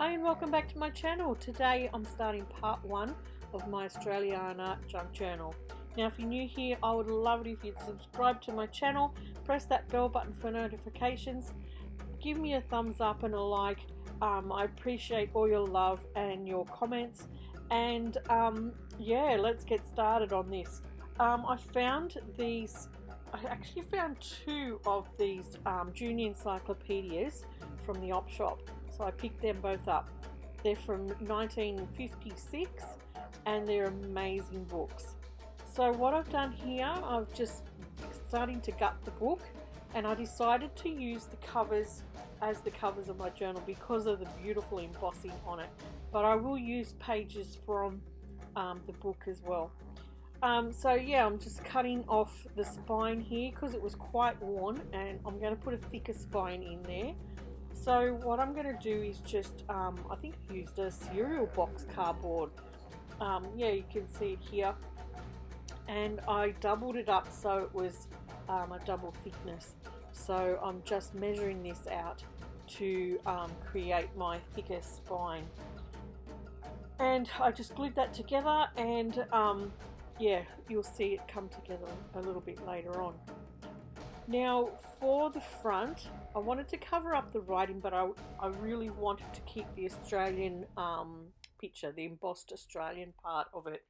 Hi and welcome back to my channel. Today I'm starting part 1 of my Australiana junk journal. Now if you're new here, I would love it if you'd subscribe to my channel, press that bell button for notifications, give me a thumbs up and a like. I appreciate all your love and your comments, and yeah, let's get started on this. I actually found two of these junior encyclopedias from the op shop, so I picked them both up. They're from 1956 and they're amazing books. So what I've done here, I've just starting to gut the book, and I decided to use the covers as the covers of my journal because of the beautiful embossing on it, but I will use pages from the book as well. So yeah, I'm just cutting off the spine here because it was quite worn, and I'm going to put a thicker spine in there. So what I'm going to do is just, I think I used a cereal box cardboard. Yeah, you can see it here. And I doubled it up so it was a double thickness. So I'm just measuring this out to create my thicker spine. And I just glued that together, and yeah, you'll see it come together a little bit later on. Now for the front, I wanted to cover up the writing, but I really wanted to keep the Australian picture, the embossed Australian part of it.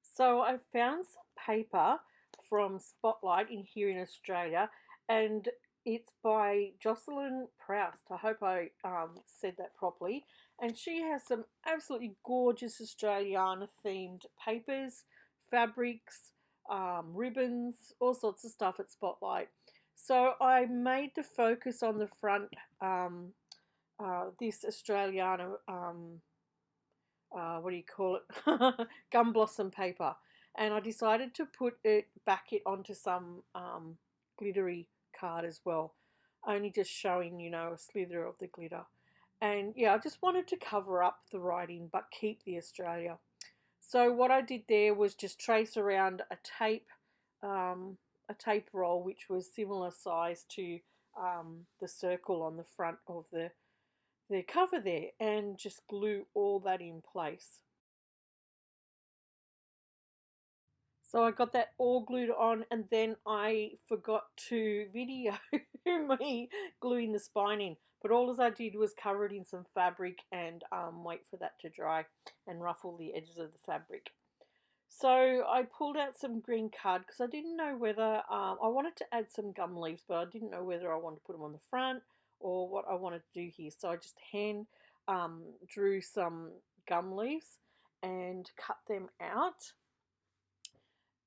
So I found some paper from Spotlight in here in Australia, and it's by Jocelyn Proust. I hope I said that properly. And she has some absolutely gorgeous Australiana themed papers, fabrics, ribbons, all sorts of stuff at Spotlight. So I made the focus on the front this Australiana what do you call it, gum blossom paper, and I decided to back it onto some glittery card as well, only just showing, you know, a slither of the glitter. And yeah, I just wanted to cover up the writing but keep the Australia. So what I did there was just trace around a tape roll which was similar size to the circle on the front of the cover there, and just glue all that in place. So I got that all glued on, and then I forgot to video me gluing the spine in. But all as I did was cover it in some fabric and wait for that to dry and ruffle the edges of the fabric. So I pulled out some green card because I didn't know whether, I wanted to add some gum leaves, but I didn't know whether I wanted to put them on the front or what I wanted to do here. So I just hand drew some gum leaves and cut them out,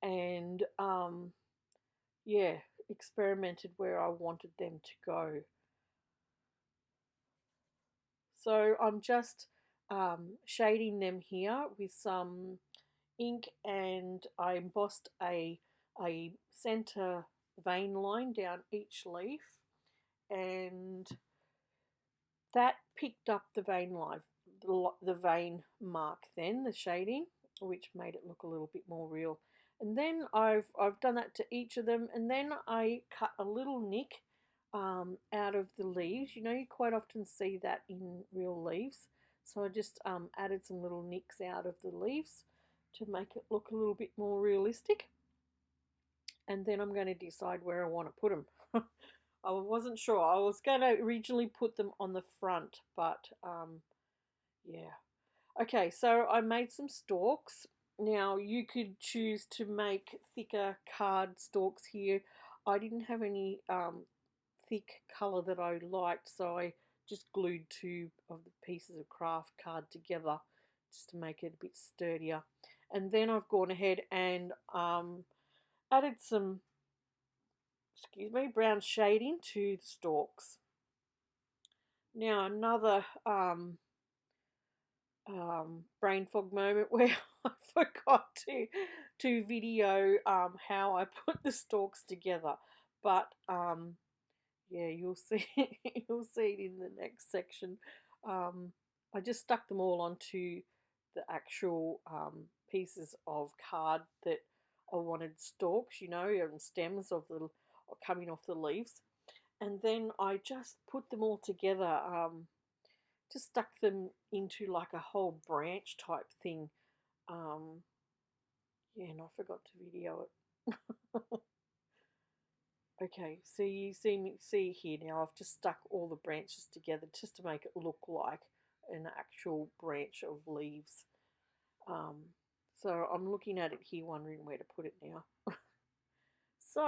and yeah, experimented where I wanted them to go. So I'm just shading them here with some ink, and I embossed a center vein line down each leaf, and that picked up the vein line, the vein mark, then the shading, which made it look a little bit more real. And then I've done that to each of them, and then I cut a little nick out of the leaves. You know, you quite often see that in real leaves. So I just added some little nicks out of the leaves to make it look a little bit more realistic. And then I'm going to decide where I want to put them. I wasn't sure. I was going to originally put them on the front, but yeah. Okay, so I made some stalks. Now you could choose to make thicker card stalks here. I didn't have any thick colour that I liked, so I just glued two of the pieces of craft card together just to make it a bit sturdier. And then I've gone ahead and added some, brown shading to the stalks. Now another brain fog moment where I forgot to video how I put the stalks together, but yeah, you'll see you'll see it in the next section. I just stuck them all onto the actual pieces of card that I wanted stalks, you know, and stems of the coming off the leaves, and then I just put them all together just stuck them into like a whole branch type thing. Um, yeah, and I forgot to video it. Okay, so you see here now. I've just stuck all the branches together just to make it look like an actual branch of leaves. Um, so I'm looking at it here, wondering where to put it now. So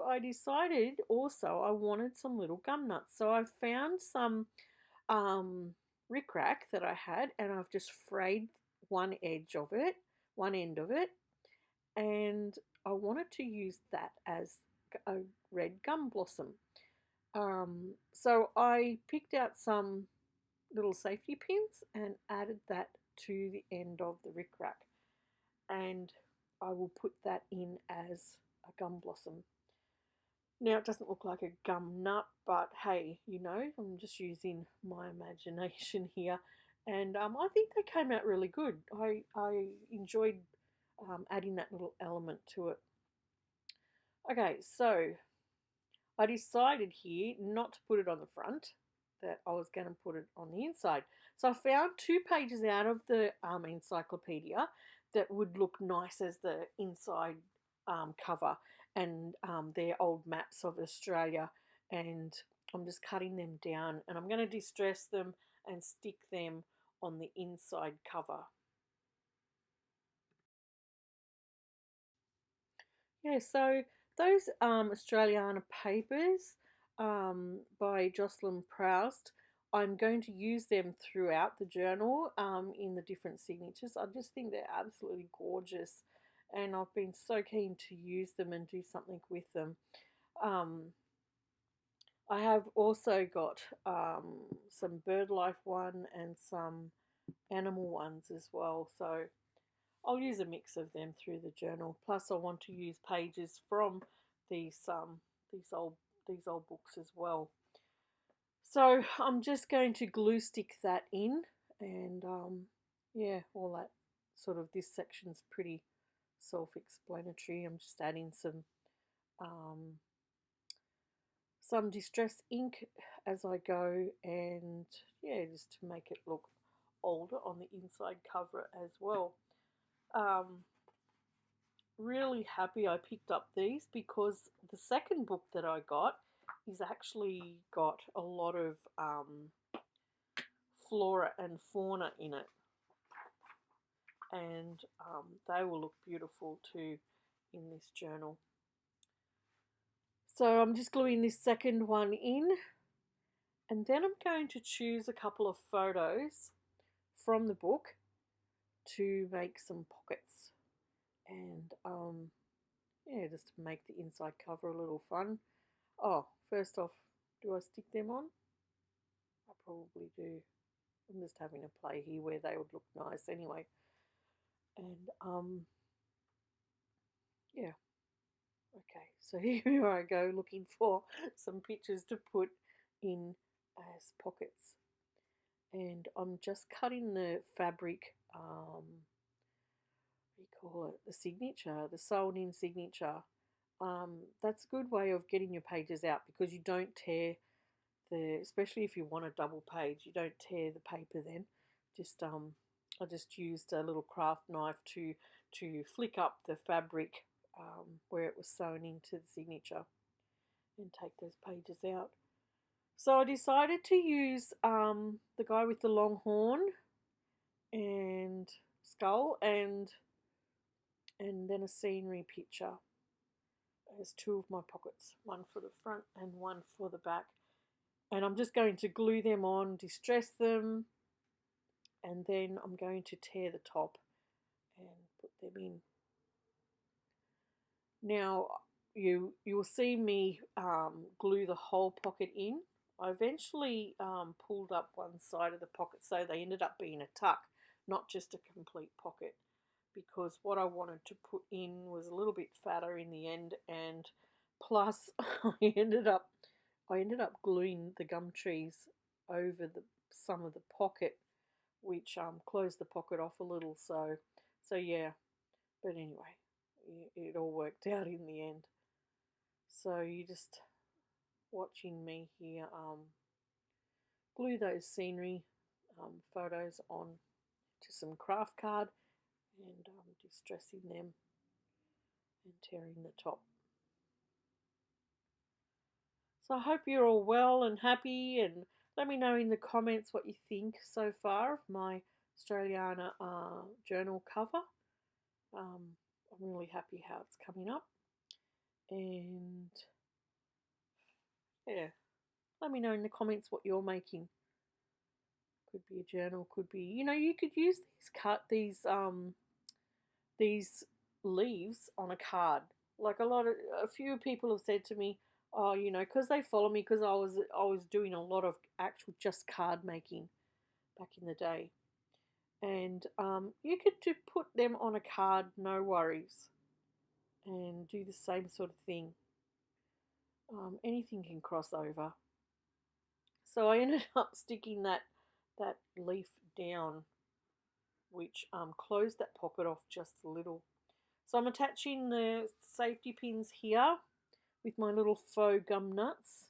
I decided also I wanted some little gum nuts. So I found some um, rickrack that I had, and I've just frayed one edge of it, one end of it, and I wanted to use that as a red gum blossom. So I picked out some little safety pins and added that to the end of the rickrack, and I will put that in as a gum blossom. Now, it doesn't look like a gum nut, but hey, I'm just using my imagination here. And I think they came out really good. I enjoyed adding that little element to it. Okay, so I decided here not to put it on the front, that I was going to put it on the inside. So I found 2 pages out of the encyclopedia that would look nice as the inside cover, and they're old maps of Australia, and I'm just cutting them down, and I'm going to distress them and stick them on the inside cover. Yeah, so those Australiana papers by Jocelyn Proust, I'm going to use them throughout the journal in the different signatures. I just think they're absolutely gorgeous, and I've been so keen to use them and do something with them. Um, I have also got some bird life one and some animal ones as well, so I'll use a mix of them through the journal. Plus, I want to use pages from these these old these old books as well. So I'm just going to glue stick that in, and yeah, all that sort of, this section's pretty self-explanatory. I'm just adding um, some distress ink as I go, and yeah, just to make it look older on the inside cover as well. Really happy I picked up these, because the second book that I got is actually got a lot of flora and fauna in it, and they will look beautiful too in this journal. So I'm just gluing this second one in, and then I'm going to choose a couple of photos from the book to make some pockets, and yeah, just to make the inside cover a little fun. Oh, first off, do I stick them on? I probably do. I'm just having a play here where they would look nice anyway. And yeah, okay. So here I go looking for some pictures to put in as pockets. And I'm just cutting the fabric, what do you call it? The signature, the sewn in signature. That's a good way of getting your pages out, because you don't tear especially if you want a double page, you don't tear the paper then. Just I just used a little craft knife to flick up the fabric where it was sewn into the signature, and take those pages out. So I decided to use the guy with the long horn and skull, and then a scenery picture as 2 of my pockets, one for the front and one for the back. And I'm just going to glue them on, distress them, and then I'm going to tear the top and put them in. Now you'll see me glue the whole pocket in. I eventually pulled up one side of the pocket, so they ended up being a tuck, not just a complete pocket, because what I wanted to put in was a little bit fatter in the end, and plus I ended up gluing the gum trees over some of the pocket, which closed the pocket off a little. So yeah, but anyway, it all worked out in the end. So you just watching me here glue those scenery photos on to some craft card and distressing them and tearing the top. So I hope you're all well and happy, and let me know in the comments what you think so far of my Australiana journal cover. I'm really happy how it's coming up, and yeah, let me know in the comments what you're making. Could be a journal, could be, you could use these leaves on a card. Like a few people have said to me, oh, because they follow me, because I was doing a lot of actual just card making back in the day, and you could put them on a card, no worries, and do the same sort of thing. Anything can cross over. So I ended up sticking that leaf down, which closed that pocket off just a little. So I'm attaching the safety pins here with my little faux gum nuts,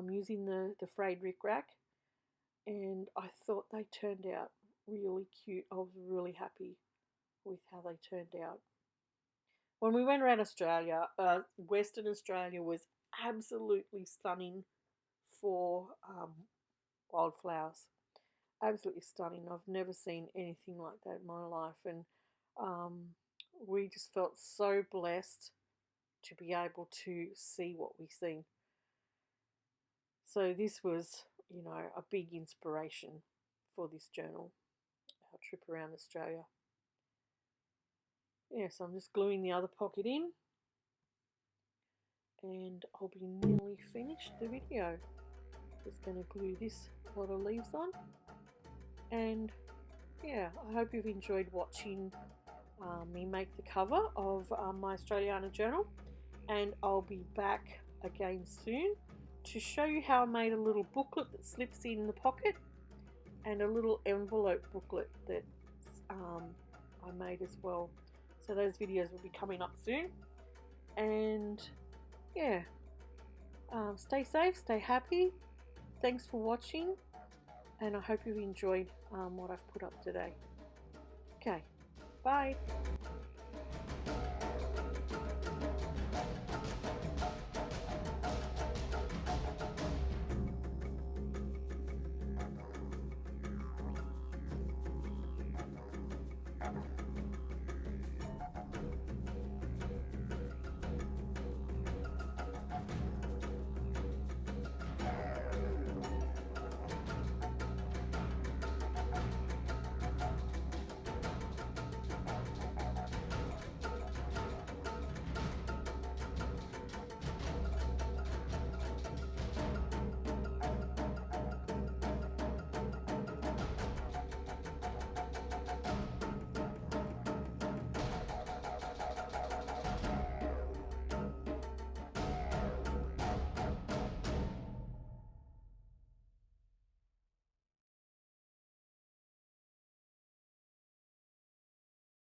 using the frayed rickrack, and I thought they turned out really cute. I was really happy with how they turned out. When we went around Australia, Western Australia was absolutely stunning for wildflowers. Absolutely stunning. I've never seen anything like that in my life, and we just felt so blessed to be able to see what we've seen. So this was, a big inspiration for this journal, our trip around Australia. Yeah, so I'm just gluing the other pocket in, and I'll be nearly finished the video. Just going to glue this lot of leaves on, and yeah, I hope you've enjoyed watching me make the cover of my Australiana journal, and I'll be back again soon to show you how I made a little booklet that slips in the pocket, and a little envelope booklet that I made as well. So those videos will be coming up soon, and yeah, stay safe, stay happy. Thanks for watching, and I hope you've enjoyed what I've put up today. Okay, bye.